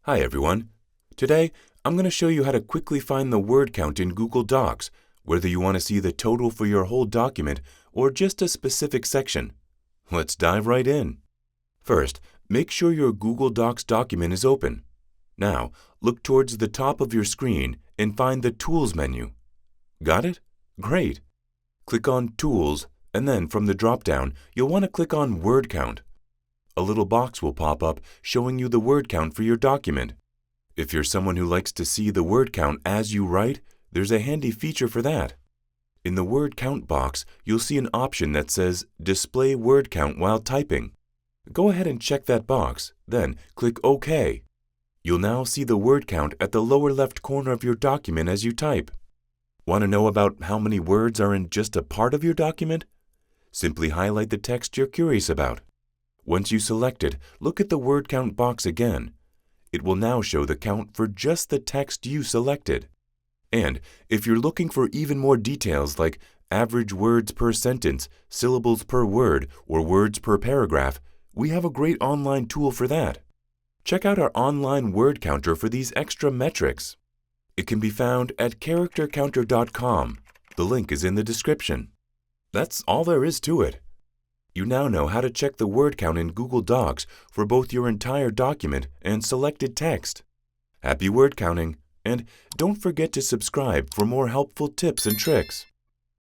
Hi everyone. Today, I'm going to show you how to quickly find the word count in Google Docs, whether you want to see the total for your whole document or just a specific section. Let's dive right in. First, make sure your Google Docs document is open. Now, look towards the top of your screen and find the Tools menu. Got it? Great! Click on Tools, and then from the drop-down, you'll want to click on Word Count. A little box will pop up showing you the word count for your document. If you're someone who likes to see the word count as you write, there's a handy feature for that. In the word count box, you'll see an option that says Display Word Count while typing. Go ahead and check that box, then click OK. You'll now see the word count at the lower left corner of your document as you type. Want to know about how many words are in just a part of your document? Simply highlight the text you're curious about. Once you select it, look at the word count box again. It will now show the count for just the text you selected. And if you're looking for even more details like average words per sentence, syllables per word, or words per paragraph, we have a great online tool for that. Check out our online word counter for these extra metrics. It can be found at charactercounter.com. The link is in the description. That's all there is to it. You now know how to check the word count in Google Docs for both your entire document and selected text. Happy word counting, and don't forget to subscribe for more helpful tips and tricks.